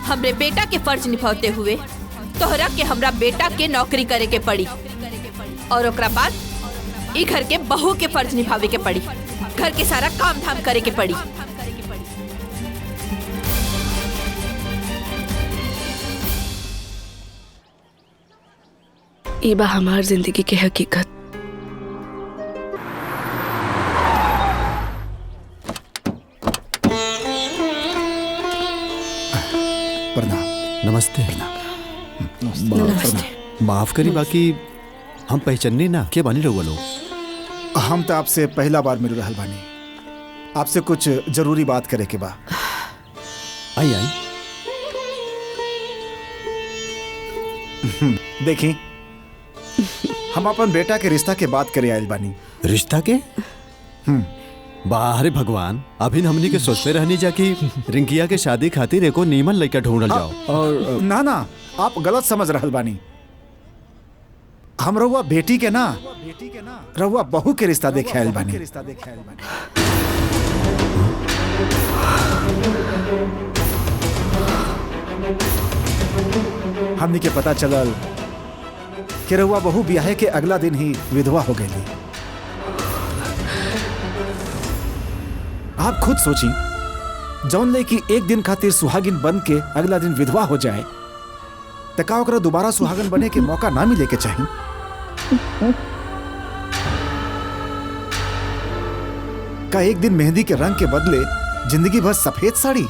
हमरे बेटा के फर्ज निभाते हुए तोहरा के हमरा बेटा के नौकरी करे के पड़ी और ओकरा बाद ई घर के बहू के फर्ज निभावे के पड़ी, घर के सारा काम धाम करे के पड़ी। ई बा हमार जिंदगी के हकीकत। नमस्ते। नमस्ते। माफ करी, बाकी हम पहचानने ना के बानी रहुआ लोग। हम तो आपसे पहला बार मिल रहल बानी, आपसे कुछ जरूरी बात करे के बा। आई आई। देखी, हम अपन बेटा के रिश्ता के बात करे आयल बानी। रिश्ता के? बाहरे भगवान, अभी हमनी के सोचते रहनी जा कि रिंकिया के शादी खातिर एको नीमन लड़का ढूंढल जाओ। और ना ना, आप गलत समझ रहल बानी। हम रहुआ बेटी के ना, रहुआ बहू के रिश्ता देखे आयल बानी। हमनी के पता चलल कि रहुआ बहू ब्याहे के अगला दिन ही विधवा हो गई। आप खुद सोची, जौन ले कि एक दिन खातिर सुहागिन बन के अगला दिन विधवा हो जाए तो का ओकरा दोबारा सुहागन बने के मौका ना मिले के चाहिए? का एक दिन मेहंदी के रंग के बदले जिंदगी भर सफेद साड़ी?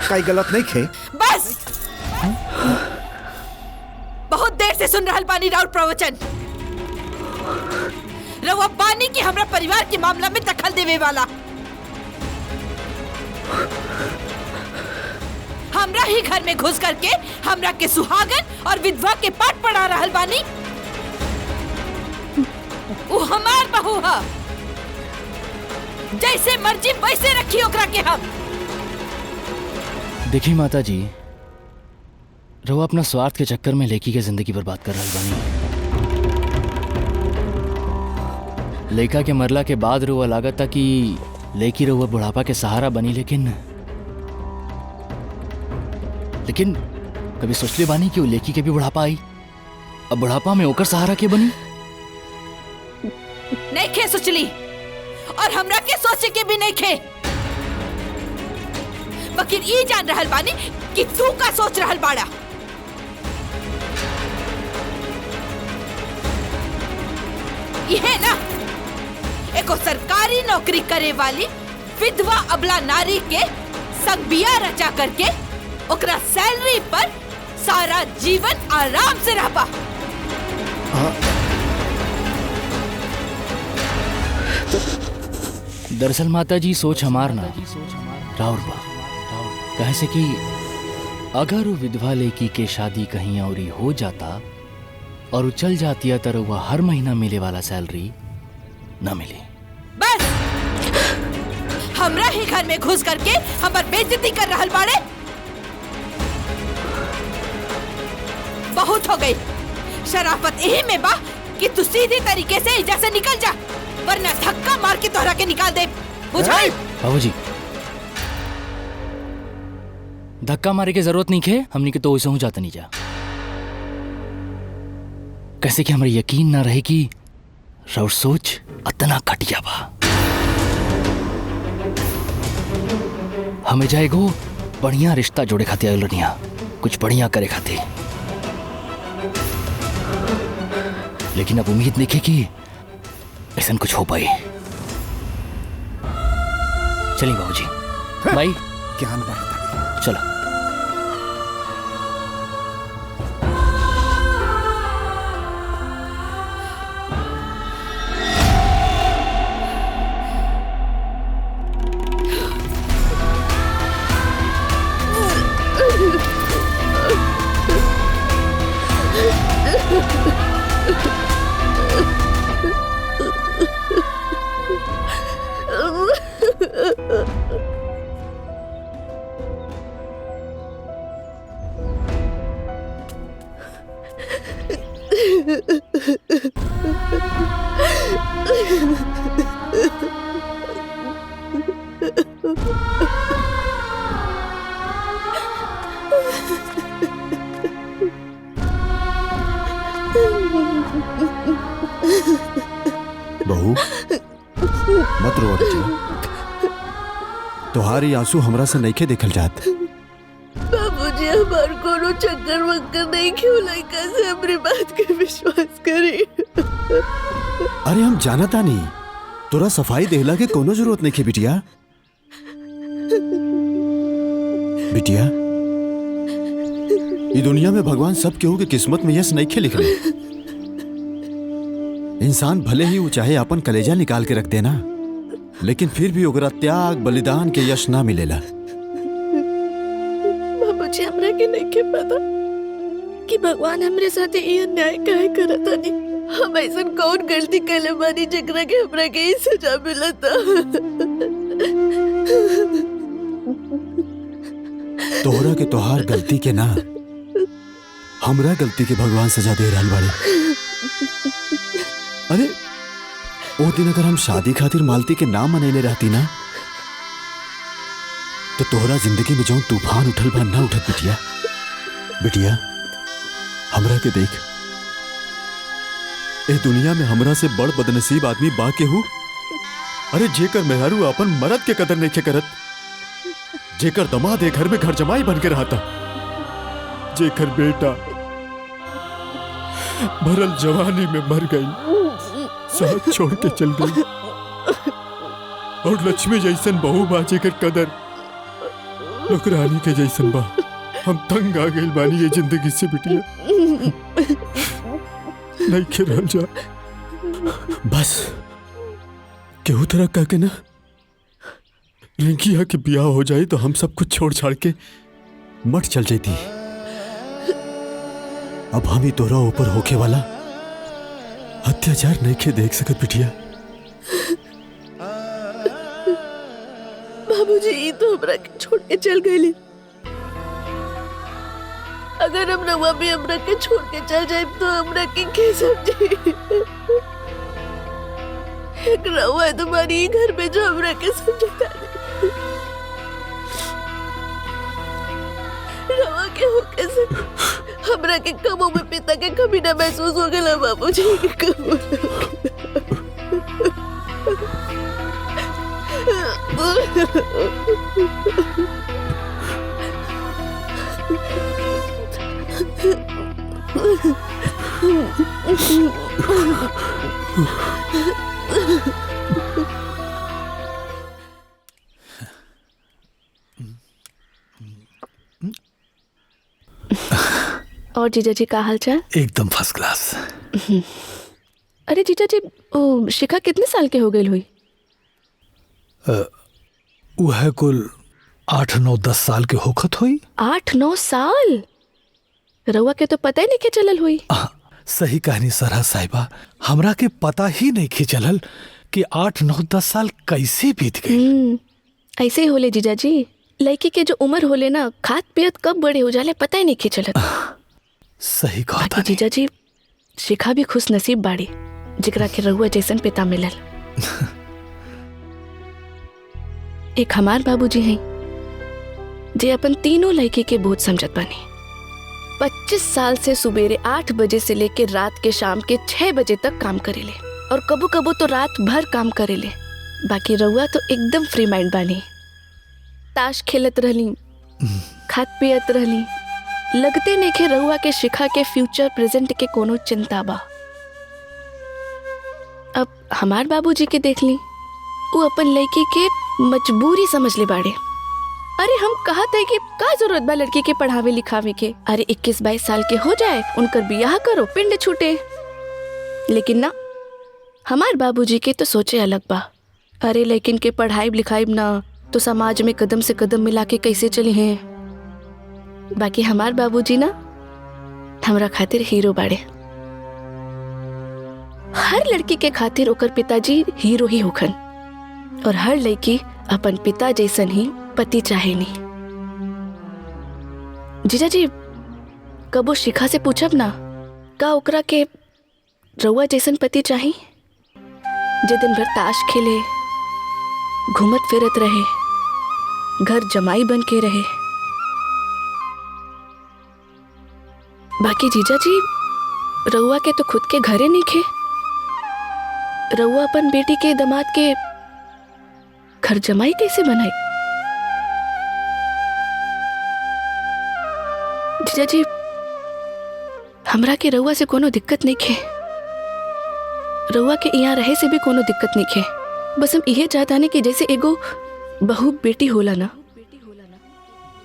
का गलत नहीं खे? बस बहुत देर से सुन रहल बानी राउत प्रवचन। रउआ बानी कि हमरा परिवार के मामला में दखल देवे वाला। हमरा ही घर में घुस करके हमरा के सुहागन और विधवा के पाठ पढ़ा रहल बानी। वो हमार बहू है, जैसे मर्जी वैसे रखी ओकरा के हम। देखी माता जी, रउआ अपना स्वार्थ के चक्कर में लेकी के जिंदगी बर्बाद कर रहल बानी। लड़का के मरला के बाद रउआ लागत था कि लेकी रउआ बुढ़ापा के सहारा बनी, लेकिन कभी सोचले बानी कि वो लेकी के भी बुढ़ापा आई, अब बुढ़ापा में ओकर सहारा के बनी? नहीं खे सोचली और हमरा के सोचे के भी नहीं खे। वकील ये जान रहल बानी कि तू का सोच रहल बाड़ा। ये ना एको सरकारी नौकरी करे वाली विधवा अबला नारी के संग बिया रचा करके ओकरा सैलरी पर सारा जीवन आराम से रह पा। दरअसल माता जी, सोच हमार ना राउर बा। कहे से कि अगर वो विधवा लेकी के शादी कहीं और ही हो जाता और वो चल जाती है तो वह हर महीना मिले वाला सैलरी ना मिले। बस हमरा ही घर में घुस करके हमार बेइज्जती कर रहल बाड़े। बहुत हो गई। शराफत यही में बा कि तू सीधी तरीके से इजा से निकल जा, वरना धक्का मार के तोहरा के निकाल दे। बुझाई? बाबूजी, धक्का मारे के जरूरत नहीं खे, हमनी के तो वैसे हो जाता नहीं जा। कैसे कि हमारे यकीन ना रहे कि राउर सोच अतना घटिया बा। हमें जाएगो बढ़िया रिश्ता जोड़े खाते आयल रनिया, कुछ बढ़िया करे खाते, लेकिन अब उम्मीद नहीं कि ऐसा कुछ हो पाए। चलिए बाबूजी, भाई ज्ञान बढ़ता। चलो। बहू मत रो बेटिया, तुम्हारी आंसू हमरा से नइखे देखल जात। बाबूजी हमार कोनो चक्कर वक्कर नहीं, क्यों लड़का से अपनी बात के विश्वास करे। अरे हम जानता नहीं, तोरा सफाई देहला के कोनो जरूरत नहीं है बिटिया। बिटिया ये दुनिया में भगवान सब केहू के किस्मत में यश नहीं लिखले। इंसान भले ही वो चाहे अपन कलेजा निकाल के रख देना, लेकिन फिर भी ओकरा त्याग बलिदान के यश ना मिलेला। बाबूजी हमरा के नहीं के पता कि भगवान हमरे साथे ये अन्याय काहे करता नहीं। हम ऐसा कौन गलती कैले बानी जेकरा के हमरा के ई सजा मिलता। तोहरा के तोहार गलती के ना, हमरा गलती के भगवान सजा दे रहल बाड़े। अरे वो दिन अगर हम शादी खातिर मालती के नाम मनैले रहती ना, तो तोहरा जिंदगी में जौन तूफान उठल बा ना उठत बिटिया। बिटिया हमरा के देख, ए दुनिया में हमरा से बड़ बदनसीब आदमी बा के हूँ। अरे जेकर मेहरारू अपन मर्द के कदर नहीं करत, जेकर दमाद ए घर में घर जमाई बन के रहता, जेकर बेटा भरल जवानी में मर गई, साथ छोड़ के चल गई, और लक्ष्मी जैसन बहू बा जेकर कदर नौकरानी के जैसन बा। हम तंग आ गई बानी ये जिंदगी से बिटिया, नहीं खेल जा। बस केहू तरह कह के ना रिंकिया के ब्याह हो जाए तो हम सब कुछ छोड़ छाड़ के मठ चल जाती। अब हम ही तोरा ऊपर होके वाला अत्याचार नहीं के देख सकत बिटिया। बाबूजी ई तो हमरा के छोड़ के चल गईली। अगर हम रवा भी हमरा के छोड़ के चल जाए तो हमरा के समझे। एक रवा है तुम्हारी घर में जो हमरा के समझता नहीं। रवा के हो कैसे हमरा के कबो में पिता के कभी ना महसूस हो गया बाबूजी के कबो। और जीजा जी का हाल चाल? एकदम फर्स्ट क्लास। अरे जीजा जी, ओ शिखा कितने साल के हो गई हुई? वह कुल 8-9-10 साल के होखत हुई। 8-9 साल? रउआ के तो पता ही नहीं के चलल हुई। सही कहनी सरहा साहिबा, हमरा के पता ही नहीं के चलल कि 8-9-10 साल कैसे बीत गए। ऐसे ही होले जीजा जी, लड़की के जो उम्र होले ना, खात पियत कब बड़े हो जाले पता ही नहीं के चलत। सही कहा बाकी जीजा जी, शिखा भी खुश नसीब बाड़ी जिकरा के रउआ जैसन पिता मिलल। एक हमार बाबूजी हैं जे अपन तीनों लड़की के बोझ समझत बानी। 25 साल से सुबेरे 8 बजे से लेकर रात के शाम के 6 बजे तक काम करेले, और कबो कबो तो रात भर काम करेले। बाकी रउआ तो एकदम फ्री माइंड बानी। ताश खेलत रहली, खात पियत रहली, लगते नहीं के रउआ के शिखा के फ्यूचर प्रेजेंट के कोनो चिंता बा। अब हमार बाबूजी के देख ली, वो अपन लड़की के मजबूरी समझ ले बाड़े। अरे हम कहत है कि का जरूरत बा लड़की के पढ़ावे लिखावे के। अरे 21-22 साल के हो जाए, उनकर बियाह करो, पिंड छूटे। लेकिन ना, हमार बाबूजी के तो सोचे अलग बा। अरे लेकिन के पढ़ाई लिखाई ना तो समाज में कदम से कदम मिला के कैसे चली हैं। बाकी हमार बाबूजी ना हमरा खातिर हीरो बाड़े। हर लड़की के खातिर ओकर पिताजी हीरो ही होखन, और हर लड़की अपन पिता जैसन ही पति चाहेनी। जीजा जी, कबो शिखा से पूछब ना, का ओकरा के रउआ जैसन पति चाही जे दिन भर ताश खेले, घूमत फिरत रहे, घर जमाई बन के रहे। बाकी जीजा जी, रउआ के तो खुद के घरे नहीं खे, रउआ अपन बेटी के दामाद के घर जमाई कैसे बनाई? जीजा जी, हमरा के रउआ से कोनो दिक्कत नहीं खे, रउआ के यहाँ रहे से भी कोनो दिक्कत नहीं खे। बस हम इहे चाहतानी कि जैसे एगो बहू बेटी होला ना,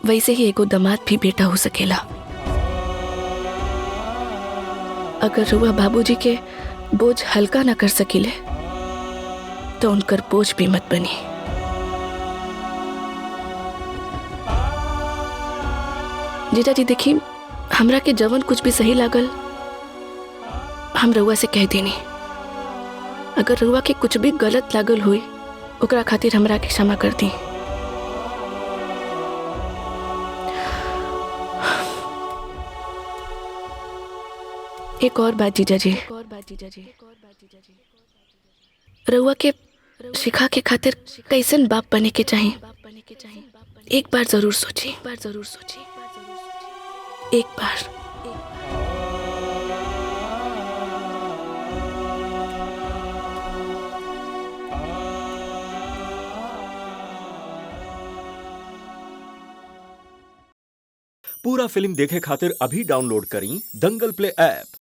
वैसे ही एगो दामाद भी बेटा हो सकेला। अगर रउआ बाबूजी के बोझ हल्का ना कर सकिले तो उनकर बोझ भी मत बनी। जीजा जी देखी, हमरा के जवन कुछ भी सही लागल हम रउआ से कह देनी। अगर रउआ के कुछ भी गलत लागल हुई ओकरा खातिर हमरा के क्षमा कर दी। एक और बात जीजा जी, रउआ के शिखा के खातिर कैसन बाप बने के चाहिए, एक बार जरूर सोचिए, एक बार। पूरा फिल्म देखे खातिर अभी डाउनलोड करी दंगल प्ले ऐप।